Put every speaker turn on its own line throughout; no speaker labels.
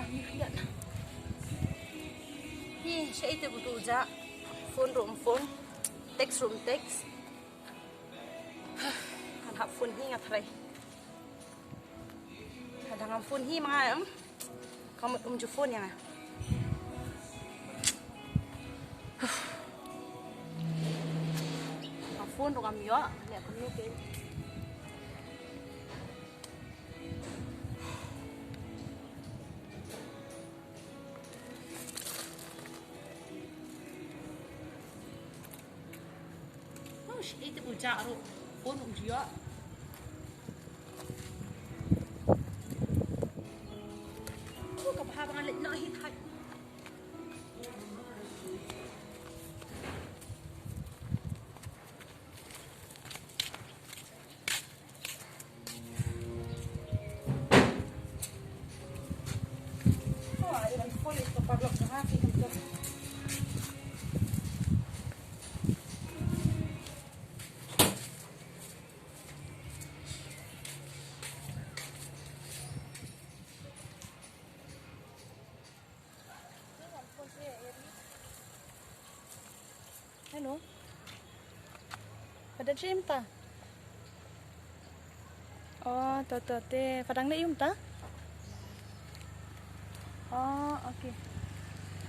Yan. Siya ito buto ja. Phone room phone. Text room text. Kan hap phone hi ngat rai. Kadang phone hi mga kamu ju phone yang. Phone rồi cầm gió, nè con nước kia. Itu bujak ro, phone cũng gió. Có ba bạn lại nói hít hay. Hello. Pada gym ta? Oh, te. Padang na yung ta? Oh, okay.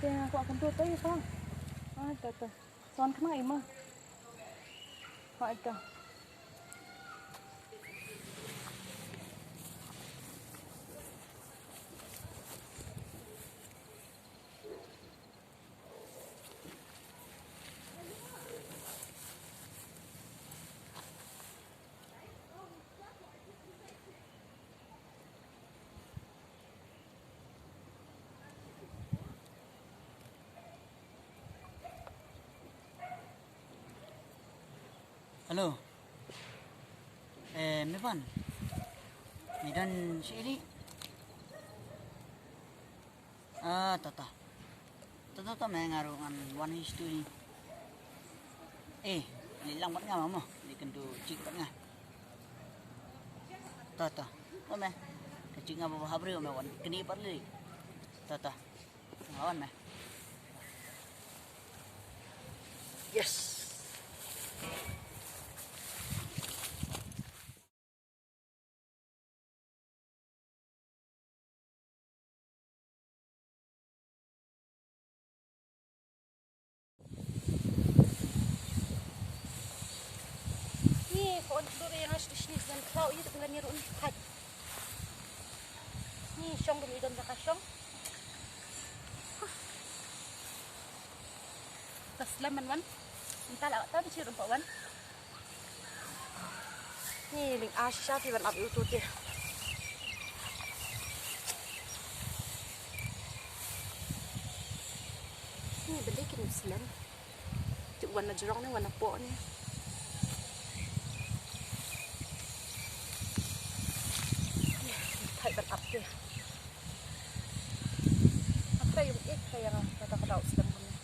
Te aku akan tutup ya, Bang. Ah, to. Son kemai mah. Kau ada.
Halo. Mepan. Medan sini. Tata. Tata mengarungan 1:2 ni. Ni lang bat nga mo. Ni kendo cik bat nga. Tata. Ome. Kecik nga bawa habri ome wan. Keni pat li. Tata. Ngawan me. Yes.
Kau itu dengan nirun hat. Ni syong dulu dan tak syong. Taslam man. Entah lah tak bisa rumpak wan. Ni ling Asia ti wan ab itu ti. Ni beli kin Muslim. Cuk wan jerong ni wan apa ni. Hai berap deh. Apa yung kaya kata-kata sedang punya.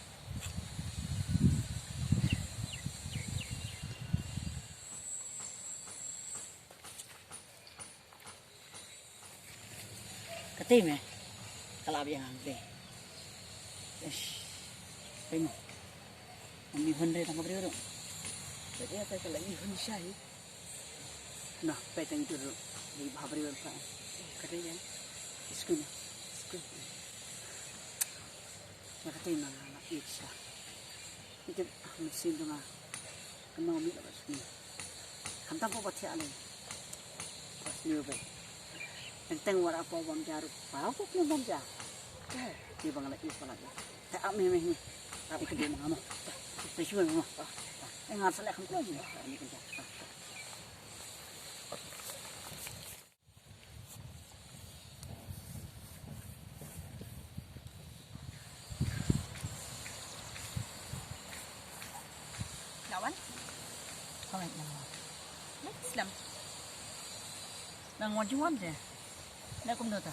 Ketim ya. Kalab yang angke. Yes. Pemo. Kami hundred tangkap dia dong. Jadi apa kalau ini hundred sih? Nah, petang itu di bahari berapa? Katanya, school. Katanya nak iksa. Itu mesin tu mah, kena ambil apa sini? Hantar apa baca alih? Pas ni apa? Enteng war apa bom jaru? Apa pun bom jar? Dia bangal iksa lagi. Tak ambil ni. Tapi kerja mana? Tersiul mana? Enggak salah kamu ni. Ini kerja. Kawan nama.
Islam.
Nang wajuan je. Nak kum dah ta.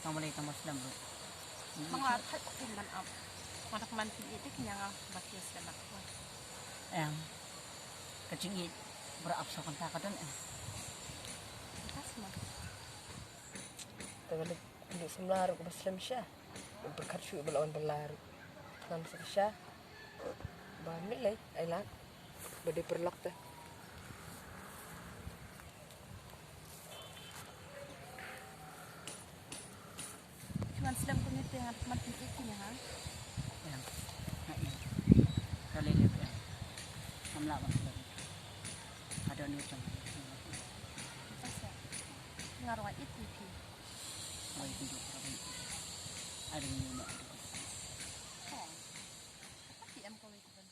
Kamu lagi tamas Islam tu.
Mga hat man up. Manak man itu kanya bakis dan aku.
Kecing berapa kontak kan?
Kasih mah.
Terbalik
Hindi semlar ko baslam siya. Berkarsu belawan belar. Nan siya. Ba nilai ay lang. Bade perlak teh.
Cuman selam ko nito yang makin ikinya ha.
Yang, nak yang, kali ni yang, amla macam ada ni macam,
Asa. Ngaruh itu pi.
oh itu juga ada ni nak.
Oh. Tapi am ko itu kan.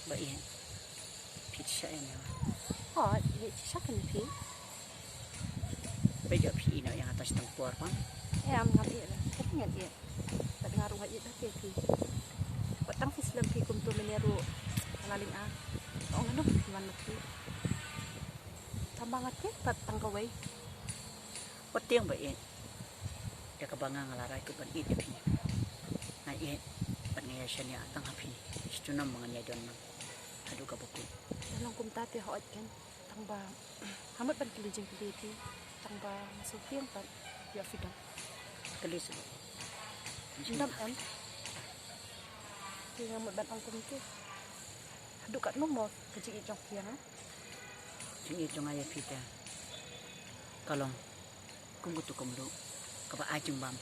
Baik, pizza ini.
Oh, ini siapa ni pi?
Baik pi ini yang atas tempur kan.
Am ngam iya lah. Tapi ngan iya. Tak ngaruh iya dah pi. Patang si selam pi kum tu meneru laling a. Oh ngano gimana pi? Tambang ati patang kawai.
Petiang baik. Dia kebangang ngalarai tu ban itu pi. Nah ini pengayasnya tang api. Itu nama menganyai don. Aduh kabuku.
Dalam kum tate hoat kan. Tangba hamat ban kilijeng kili tangba masuk tiang pat ya fidang.
Kelis.
Ndam am. Tiang hamat ban angkum tu. Aduh kat nomor kecil ijong tiang ha.
Sing itu ngaya pita. Kalong kunggu tu kumlu. Kaba ajeng bam.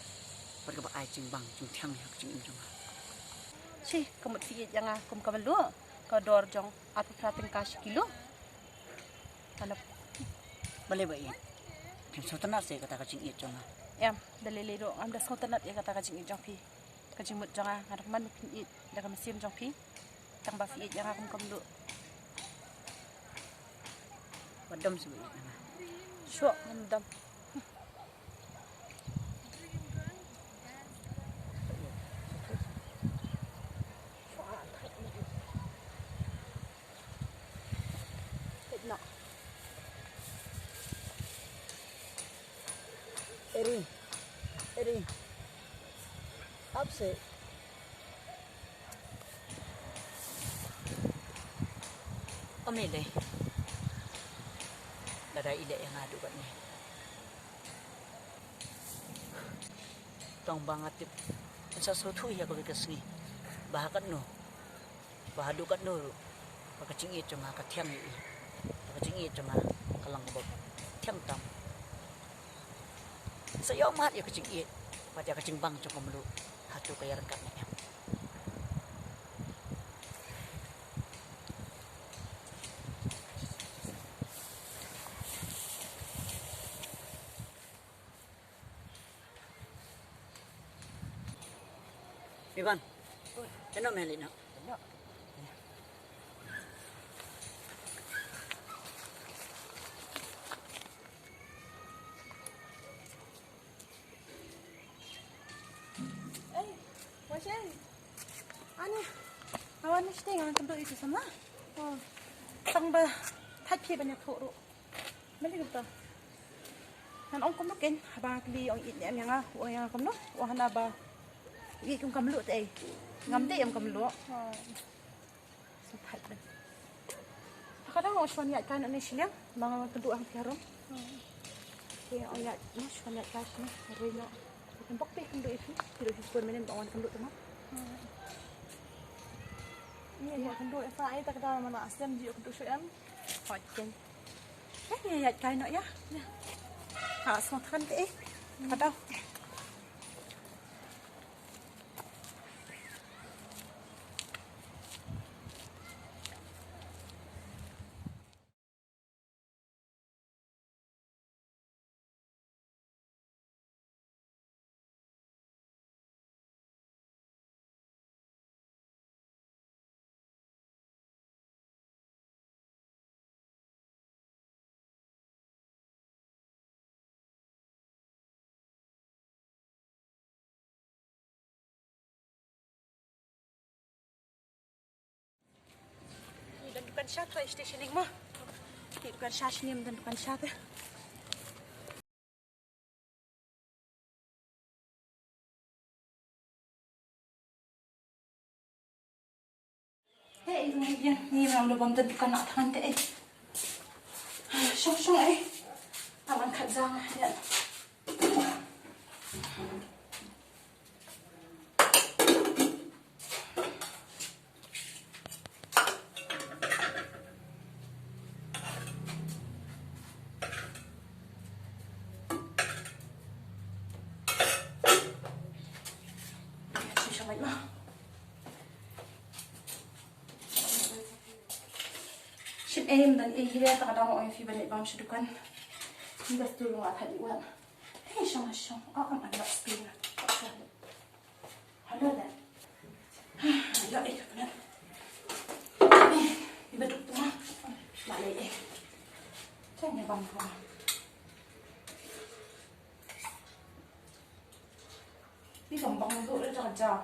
Perkaba ajeng bang. Jung tiang yak jung injong.
Si, kamut fiit yang kum kamelu. Ka dor jong atau prating kas kilo. Hanap
Balik baik. Kim sotanat saya kata kacing itu jong.
em dalilero am das kontanat ya kata kajing ijong pi. Kajing mut jong ngarap man pi it daga mesin jong pi. Tang ba fiit yang kum kamelu.
Wadam sebaik.
Syok ngandam.
Eri, apa sih? Omele. Ada ide yang ada kat ni. Tong banget tip. Sesuatu ya kalau kesini. Bahakan no. Bahadukan no. Pakacing itu cuma katiang ini. Pakacing itu cuma kalang bob. Tiang tam. Saya mat ya kacing it. Pada kacing bang cukup melu. Hatu kaya rengkat ni. Ivan, kenapa melina?
Wajan. Ani. Awan ni sting ang kendo itu sama. Oh. Tang ba thai phi banyak thoro. Mali gitu. Han ong kom ken ba kli ong it yang nga o yang kom no. O hana ba. I kum kam lu te. Ngam te am kam lu. Oh. Sempat ben. Kadang o shwan ya kan ni silang mga kendo ang tiarom. Kaya o ya no shwan ya kan no. Rino. Nampak pe kendo itu. Tidak dispon menen awan kendo tu mah. Iya, kendo Eva ay tak dalam mana asam dia kendo syam. Hojen. Ya kain nak ya. Ha, semua kan kadang. dukan siya tra stationing mo. Di dukan siya sinim dan dukan siya te. Hey, ini memang lubang dan dukan nak tangan te. Syong aman kat zang ya. Em dan hiya tak ada orang yang banyak bang sedukan. Hingga dulu nggak tadi wan. Hei syong. Am ada spin. Halo dah. Halo benar. Ibu duduk tu mah. Balik Tanya bang kau. Ini gampang untuk kerja.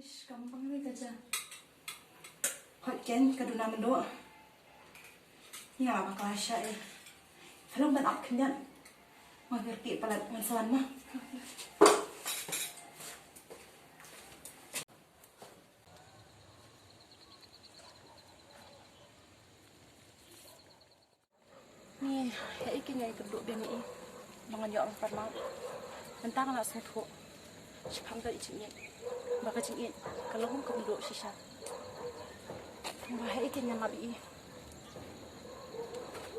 Ish, gampang ni kerja. Hot ken kaduna mendo. Ni apa kelasnya Kalau ban ak kenyan. Mengerti pala masalah mah. Ni, ya ikin ya ikut biar ni. Mangan ya orang pernah. Mentang nak semut. Sepam tak icingin. Baka cingin. Kalau hum kau sisa. Wah, ikin yang mabi.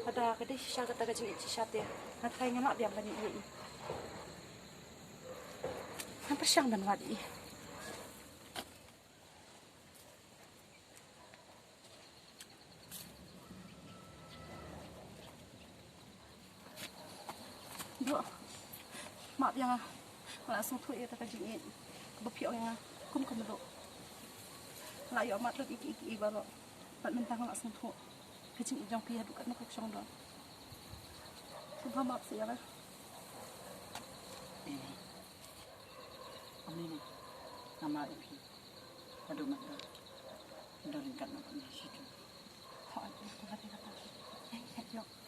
Ada kedai sisa kata cingin sisa dia. Nak kaya mak biang banyak ini. Hampir siang dan wadi. Dua. Mak biang langsung tu ia tak cingin. Bapio yang kum dulu. Layu amat lu iki baru. Pat mentang langsung tu. Kecing ijong pia bukan nak kosong doang. Sumpah maaf sih ya lah.
Ini. Ini nama ipi. Aduh mata. Dari kan nak situ.
Oh, aku kata. Yuk.